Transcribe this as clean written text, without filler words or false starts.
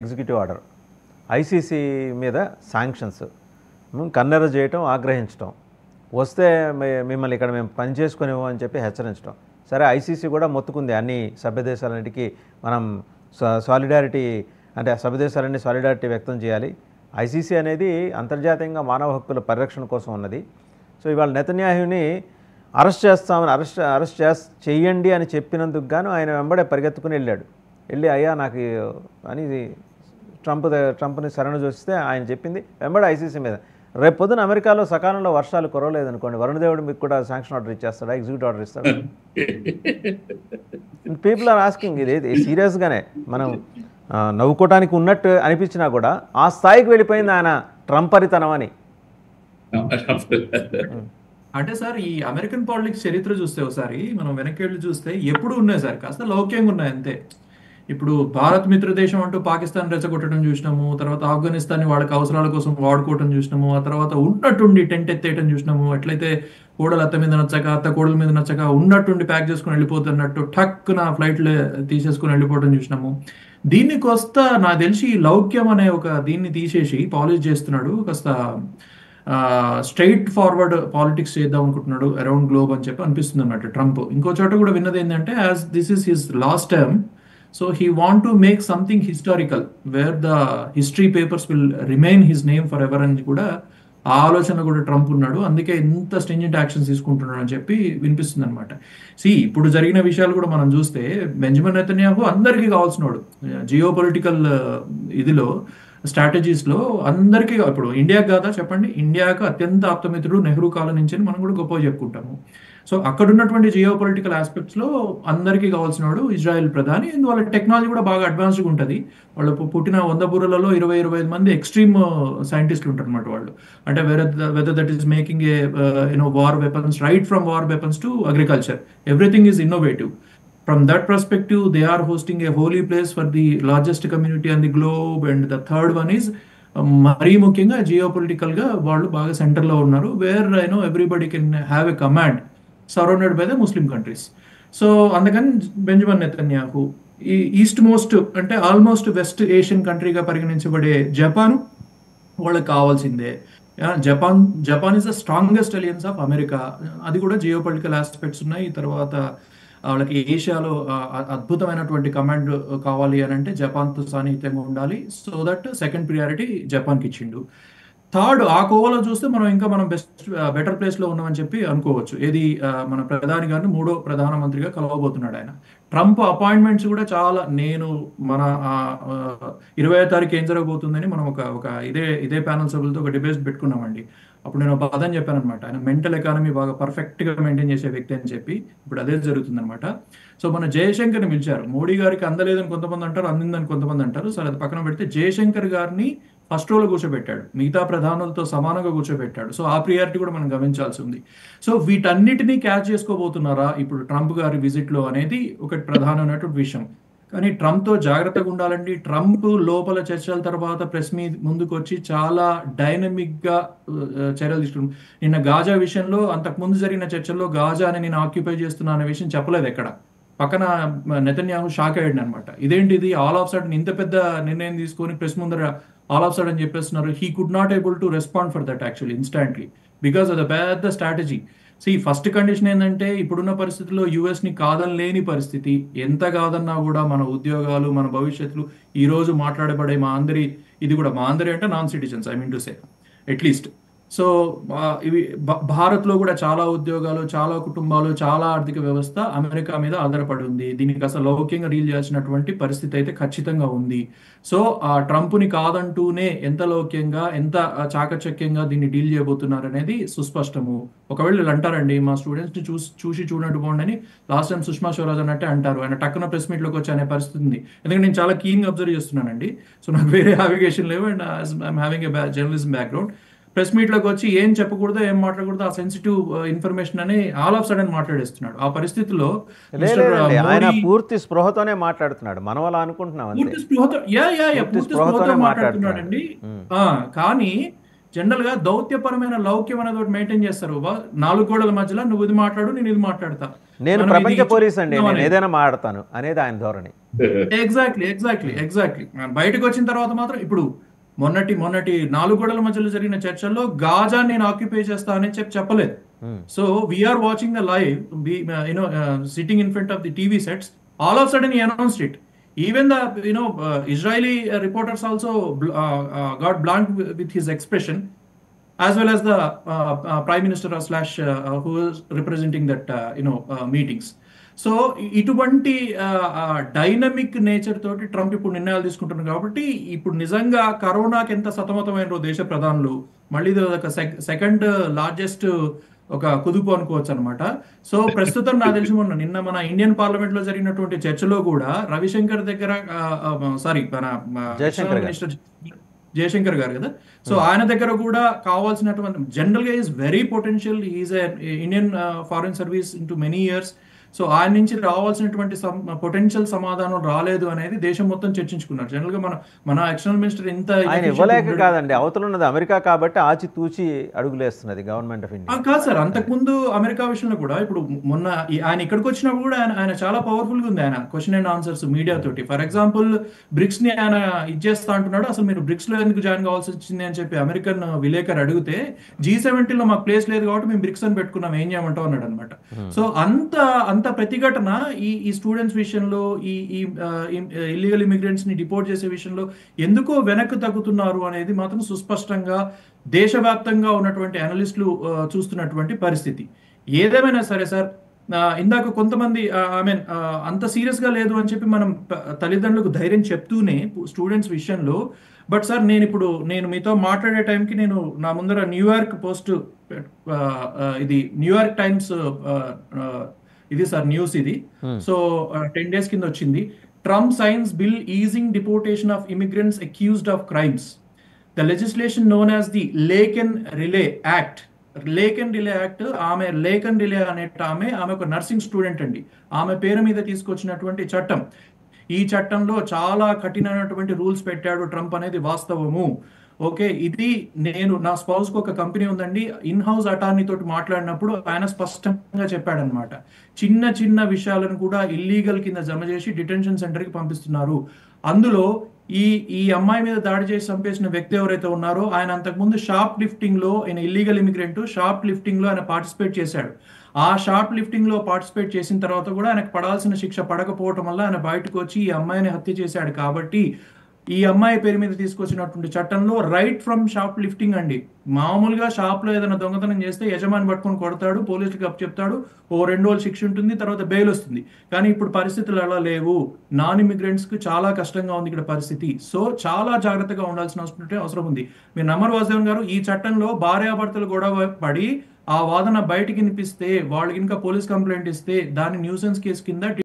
Executive order ICC మీద sanctions కన్నెర చేయటం, ఆగ్రహించడం, వస్తే మిమ్మల్ని ఇక్కడ మేము పని చేసుకునేమో అని చెప్పి హెచ్చరించడం. సరే, ఐసీసీ కూడా మొత్తుకుంది అన్ని సభ్య దేశాలన్నిటికీ మనం సాలిడారిటీ, అంటే సభ్య దేశాలన్నీ సాలిడారిటీ వ్యక్తం చేయాలి. ఐసీసీ అనేది అంతర్జాతీయంగా మానవ హక్కుల పరిరక్షణ కోసం ఉన్నది. సో ఇవాళ నెతన్యాహుని అరెస్ట్ చేస్తామని అరెస్ట్ చేయండి అని చెప్పినందుకు గాను ఆయన వెంబడే పరిగెత్తుకుని వెళ్ళి అయ్యా నాకు అని ట్రంప్ని శరణు చూస్తే ఆయన చెప్పింది వెంబడే ఐసీసీ మీద. రేపు పొద్దున అమెరికాలో సకాలంలో వర్షాలు కురవలేదనుకోండి, వరుణ దేవుడు మీకు కూడా శాంక్షన్ ఆర్డర్ ఇచ్చేస్తాడా, ఎగ్జిక్యూటివ్ ఆర్డర్ ఇస్తాడా? People are asking. ఇది సీరియస్గానే మనం నవ్వుకోవటానికి ఉన్నట్టు అనిపించినా కూడా ఆ స్థాయికి వెళ్ళిపోయింది ఆయన ట్రంపరితనం అని. అంటే సార్, ఈ అమెరికన్ పాలిటిక్స్ చరిత్ర చూస్తే ఒకసారి మనం వెనక్కి వెళ్ళి చూస్తే ఎప్పుడు ఉన్నాయి సార్, కాస్త లౌక్యంగా ఉన్నాయి అంతే. ఇప్పుడు భారత్ మిత్ర దేశం అంటూ పాకిస్తాన్ రెచ్చగొట్టడం చూసినాము, తర్వాత ఆఫ్ఘనిస్తాన్ని వాళ్ళకి అవసరాల కోసం వాడుకోవటం చూసినాము, ఆ తర్వాత ఉన్నట్టుండి టెంట్ ఎత్తేయటం చూసినాము. ఎట్లయితే కోడలు అత్త మీద నచ్చక, అత్త కోడల మీద నచ్చక ఉన్నట్టుండి ప్యాక్ చేసుకుని వెళ్ళిపోతున్నట్టు టక్కున ఫ్లైట్లు తీసేసుకుని వెళ్ళిపోవటం చూసినాము. దీన్ని కొస్త నాకు తెలిసి లౌక్యం అనే ఒక దీన్ని తీసేసి పాలిష్ చేస్తున్నాడు, కాస్త స్ట్రైట్ ఫార్వర్డ్ పాలిటిక్స్ చేద్దాం అనుకుంటున్నాడు అరౌండ్ గ్లోబ్ అని చెప్పి అనిపిస్తుంది అన్నట్టు ట్రంప్. ఇంకో చోట కూడా విన్నది ఏంటంటే, as this is his last term, so he want to make something historical wear the history papers will remain his name for ever అని కూడా ఆ ఆలోచన కూడా ట్రంప్ ఉన్నాడు. అందుకే ఇంత స్ట్రింజెంట్ యాక్షన్స్ తీసుకుంటున్నాడు అని చెప్పి వినిపిస్తుంది అనమాట. ఇప్పుడు జరిగిన విషయాలు కూడా మనం చూస్తే, బెంజమిన్ నెతన్యాహు అందరికీ కావాల్సినోడు జియో పొలిటికల్ ఇదిలో, స్ట్రాటజీస్లో అందరికీ. ఇప్పుడు ఇండియాకి కాదా చెప్పండి, ఇండియాకు అత్యంత ఆప్తమిత్రుడు నెహ్రూ కాలం నుంచి మనం కూడా గొప్పగా చెప్పుకుంటాము. సో అక్కడ ఉన్నటువంటి జియో పొలిటికల్ ఆస్పెక్ట్స్లో అందరికీ కావాల్సినవాడు ఇజ్రాయెల్ ప్రధాని. వాళ్ళ టెక్నాలజీ కూడా బాగా అడ్వాన్స్డ్గా ఉంటుంది. వాళ్ళు పుట్టిన 100 బూరలలో 20-25 మంది ఎక్స్ట్రీమ్ సైంటిస్టులు ఉంటారు అనమాట వాళ్ళు. అంటే weather that is making a war weapons, right from war weapons to agriculture, everything is innovative. From that perspective, they are hosting a holy place for the largest community on the globe. And the third one is, మరీ ముఖ్యంగా జియోపొలిటికల్గా వాళ్ళు బాగా సెంటర్లో ఉన్నారు, where everybody can have a command surrounded by the Muslim countries. So అందుకని Benjamin Netanyahu ఈ east most, అంటే almost west Asian కంట్రీగా పరిగణించబడే జపాన్ వాళ్ళకి కావాల్సిందే. Japan is the strongest alliance of America. అది కూడా జియోపొలిటికల్ ఆస్పెక్ట్స్ ఉన్నాయి. తర్వాత వాళ్ళకి ఏషియాలో అద్భుతమైనటువంటి కమాండ్ కావాలి అని అంటే జపాన్తో సాన్నిహిత్యంగా ఉండాలి. సో దట్ సెకండ్ ప్రియారిటీ జపాన్కి ఇచ్చిండు. థర్డ్, ఆ కోవలో చూస్తే మనం బెటర్ ప్లేస్లో ఉన్నామని చెప్పి అనుకోవచ్చు. ఏది, మన ప్రధాని గారిని 3వ ప్రధానమంత్రిగా కలవబోతున్నాడు ఆయన. ట్రంప్ అపాయింట్మెంట్స్ కూడా చాలా, నేను మన 20వ తారీఖు ఏం జరగబోతుందని మనం ఒక ఇదే ప్యానల్ సభ్యులతో ఒక డిబేట్ పెట్టుకున్నామండి. అప్పుడు నేను ఒక పదం చెప్పాను అనమాట, ఆయన మెంటల్ ఎకానమీ బాగా పర్ఫెక్ట్గా మెయింటైన్ చేసే వ్యక్తి అని చెప్పి. ఇప్పుడు అదే జరుగుతుంది అనమాట. సో మన జయశంకర్ని పిలిచారు. మోడీ గారికి అందలేదని కొంతమంది అంటారు, అందిందని కొంతమంది అంటారు. సరే, అది పక్కన పెడితే జయశంకర్ గారిని ఫస్ట్ రోలో కూర్చోబెట్టాడు, మిగతా ప్రధానులతో సమానంగా కూర్చోబెట్టాడు. సో ఆ ప్రియారిటీ కూడా మనం గమనించాల్సి ఉంది. సో వీటన్నిటినీ క్యాచ్ చేసుకోబోతున్నారా ఇప్పుడు ట్రంప్ గారి విజిట్లో అనేది ఒకటి ప్రధానమైనటువంటి విషయం. కానీ ట్రంప్తో జాగ్రత్తగా ఉండాలండి. ట్రంప్ లోపల చర్చల తర్వాత ప్రెస్ ముందుకు వచ్చి చాలా డైనమిక్గా చర్యలు తీసుకున్నాం. నిన్న గాజా విషయంలో, అంతకుముందు జరిగిన చర్చల్లో గాజాని నేను ఆక్యుపై చేస్తున్నా అనే విషయం చెప్పలేదు ఎక్కడ. పక్కన నెతన్యాహు షాక్ అయ్యాడు అనమాట. ఇదేంటిది, ఆల్ ఆఫ్ సడన్ ఇంత పెద్ద నిర్ణయం తీసుకొని ప్రెస్ ముందర ఆల్ ఆఫ్ సడన్ చెప్పేస్తున్నారు. He could not able to respond for that actually instantly, because of the పెద్ద స్ట్రాటజీ. ఫస్ట్ కండిషన్ ఏంటంటే, ఇప్పుడున్న పరిస్థితుల్లో యుఎస్ని కాదనలేని పరిస్థితి. ఎంత కాదన్నా కూడా మన ఉద్యోగాలు, మన భవిష్యత్తులు, ఈరోజు మాట్లాడబడే మా అందరి, ఇది కూడా మా అందరి అంటే non citizens, I mean to say at least. So ఇవి భారత్లో కూడా చాలా ఉద్యోగాలు, చాలా కుటుంబాలు, చాలా ఆర్థిక వ్యవస్థ అమెరికా మీద ఆధారపడి ఉంది. దీనికి అసలు లౌక్యంగా డీల్ చేయాల్సినటువంటి పరిస్థితి అయితే ఖచ్చితంగా ఉంది. సో ఆ ట్రంప్ని కాదంటూనే ఎంత లౌక్యంగా, ఎంత చాకచక్యంగా దీన్ని డీల్ చేయబోతున్నారు అనేది సుస్పష్టము. ఒకవేళ వీళ్ళు అంటారండి, మా స్టూడెంట్స్ని చూసి చూడట్టు పోండి అని లాస్ట్ టైం సుష్మా స్వరాజ్ అన్నట్టే అంటారు. ఆయన టక్కున ప్రెస్ మీట్లోకి వచ్చి అనే పరిస్థితి ఉంది. ఎందుకంటే నేను చాలా కీన్గా అబ్జర్వ్ చేస్తున్నానండి. సో నాకు వేరే అవిగేషన్ లేవు, and I'm having a journalism background. Press మీట్లోకి వచ్చి ఏం చెప్పకూడదు, ఏం మాట్లాడకూడదు, ఆ సెన్సిటివ్ ఇన్ఫర్మేషన్ అని ఆల్ ఆఫ్ సడన్ మాట్లాడేస్తున్నాడు. ఆ పరిస్థితిలో ఆయన పూర్తి స్పృహతోనే మాట్లాడుతున్నాడు. మనం అలా అనుకుంటున్నాం, పూర్తి స్పృహతో మాట్లాడుతున్నాడు అండి. కానీ జనరల్ గా దౌత్యపరమైన లౌక్యం అనేది ఒకటి మెయింటైన్ చేస్తారు. నాలుగు గోడల మధ్యలో నువ్వు ఇది మాట్లాడు, నేను ఇది మాట్లాడతా, నేను మనం ఇది ప్రపంచ పోలీస్ అండి, చూద్దాం నేను అనేది. ఏదైనా మాట్లాడతాను అనేది ఆయన ధోరణి. ఎగ్జాక్ట్లీ బయటకు వచ్చిన తర్వాత మాత్రం ఇప్పుడు మొన్నటి నాలుగు గోడల మధ్యలో జరిగిన చర్చల్లో గాజా నేను ఆక్యుపై చేస్తా అని చెప్పలేదు. So we are watching the live, sitting in front of the TV sets, all of sudden he announced it. Even the Israeli reporters also got blank with his expression, as well as the prime minister who was representing that meetings. So ఇటువంటి dynamic nature తోటి Trump ఇప్పుడు నిర్ణయాలు తీసుకుంటున్నారు. కాబట్టి ఇప్పుడు నిజంగా కరోనాకి ఎంత సతమతమైన దేశ ప్రధానులు, మళ్ళీ ఇది ఒక సెకండ్ లార్జెస్ట్ ఒక కుదుపు అనుకోవచ్చు అనమాట. సో ప్రస్తుతం నాకు తెలిసి నిన్న మన ఇండియన్ పార్లమెంట్ లో జరిగినటువంటి చర్చలో కూడా రవిశంకర్ దగ్గర మన మినిస్టర్ జయశంకర్ గారు కదా, సో ఆయన దగ్గర కూడా కావాల్సినటువంటి జనరల్ గా is very potential, is Indian foreign service in to many years. So ఆయన నుంచి రావాల్సినటువంటి పొటెన్షియల్ సమాధానం రాలేదు అనేది దేశం మొత్తం చర్చించుకున్నారు. జనరల్ గా మన ఎక్స్టర్నల్ మినిస్టర్ ఇంత ఆయన ఇవ్వలేక కాదండి, అవతల ఉన్నది అమెరికా కాబట్టి ఆచితూచి అడుగులేస్తున్నది గవర్నమెంట్ ఆఫ్ ఇండియా. కాదు సార్, అంతకుముందు అమెరికా విషయంలో కూడా ఇప్పుడు మొన్న ఆయన ఇక్కడికి వచ్చినప్పుడు కూడా ఆయన చాలా పవర్ఫుల్ గా ఉంది. ఆయన క్వశ్చన్ అండ్ ఆన్సర్స్ మీడియా తోటి, ఫర్ ఎగ్జాంపుల్ బ్రిక్స్ ని ఆయన ఇచ్చేస్తా అంటున్నాడు, అసలు మీరు బ్రిక్స్ లో ఎందుకు జాయిన్ కావాల్సి వచ్చింది అని చెప్పి అమెరికన్ విలేకరు అడిగితే G70 లో మాకు ప్లేస్ లేదు కాబట్టి మేము బ్రిక్స్ అని పెట్టుకున్నాం, ఏం చేయమంటావు అన్నాడు అనమాట. సో అంత ప్రతిఘటన ఈ స్టూడెంట్స్ విషయంలో, ఈ ఇల్లీగల్ ఇమిగ్రెంట్స్ ని డిపోర్ట్ చేసే విషయంలో ఎందుకో వెనక్కి తగ్గుతున్నారు అనేది మాత్రం సుస్పష్టంగా దేశవ్యాప్తంగా ఉన్నటువంటి అనలిస్టులు చూస్తున్నటువంటి పరిస్థితి. ఏదేమైనా సరే సార్, ఇందాక కొంతమంది అంత సీరియస్ గా లేదు అని చెప్పి మనం తల్లిదండ్రులకు ధైర్యం చెప్తూనే స్టూడెంట్స్ విషయంలో, బట్ సార్ నేను మీతో మాట్లాడే టైంకి నేను నా ముందర న్యూయార్క్ పోస్ట్, ఇది న్యూయార్క్ టైమ్స్ ఇది సార్ న్యూస్ ఇది. సో 10 days కింద వచ్చింది. Trump signs bill easing deportation of immigrants accused of crimes. The legislation known as the Laken Riley Act. Laken Riley Act, Laken Riley అనే ఆమె ఒక nursing student అండి. ఆమె పేరు మీద తీసుకొచ్చినటువంటి చట్టం. ఈ చట్టంలో చాలా కఠినమైనటువంటి రూల్స్ పెట్టాడు ట్రంప్ అనేది వాస్తవము. ఓకే, ఇది నా స్పౌస్ కు ఒక కంపెనీ ఉందండి, ఇన్ హౌస్ అటార్నీ తోటి మాట్లాడినప్పుడు ఆయన స్పష్టంగా చెప్పాడనమాట, చిన్న విషయాలను కూడా ఇల్లీగల్ కింద జమ చేసి డిటెన్షన్ సెంటర్ కి పంపిస్తున్నారు. అందులో ఈ అమ్మాయి మీద దాడి చేసి చంపేసిన వ్యక్తి ఎవరైతే ఉన్నారో ఆయన అంతకుముందు షాప్ లిఫ్టింగ్ లో, ఆయన ఇల్లీగల్ ఇమిగ్రెంట్, షాప్ లిఫ్టింగ్ లో ఆయన పార్టిసిపేట్ చేశాడు. ఆ షాప్ లిఫ్టింగ్ లో పార్టిసిపేట్ చేసిన తర్వాత కూడా ఆయనకు పడాల్సిన శిక్ష పడకపోవటం వల్ల ఆయన బయటకు వచ్చి ఈ అమ్మాయిని హత్య చేశాడు. కాబట్టి ఈ అమ్మాయి పేరు మీద తీసుకొచ్చినటువంటి చట్టంలో రైట్ ఫ్రమ్ షాప్ లిఫ్టింగ్ అండి. మామూలుగా షాప్ లో ఏదైనా దొంగతనం చేస్తే యజమాని పట్టుకొని కొడతాడు, పోలీసులకు అప్పు చెప్తాడు, 2 రోజులు శిక్ష ఉంటుంది, తర్వాత బెయిల్ వస్తుంది. కానీ ఇప్పుడు పరిస్థితులు అలా లేవు. నాన్ ఇమిగ్రెంట్స్ కి చాలా కష్టంగా ఉంది ఇక్కడ పరిస్థితి. సో చాలా జాగ్రత్తగా ఉండాల్సిన అవసరం ఉంది. మీరు నమ్మరు వాసుదేవన్ గారు, ఈ చట్టంలో భార్యాభర్తలు గొడవ పడి ఆ వాదన బయటికి వినిపిస్తే, వాళ్ళు ఇంకా పోలీస్ కంప్లైంట్ ఇస్తే దాన్ని న్యూసెన్స్ కేసు కింద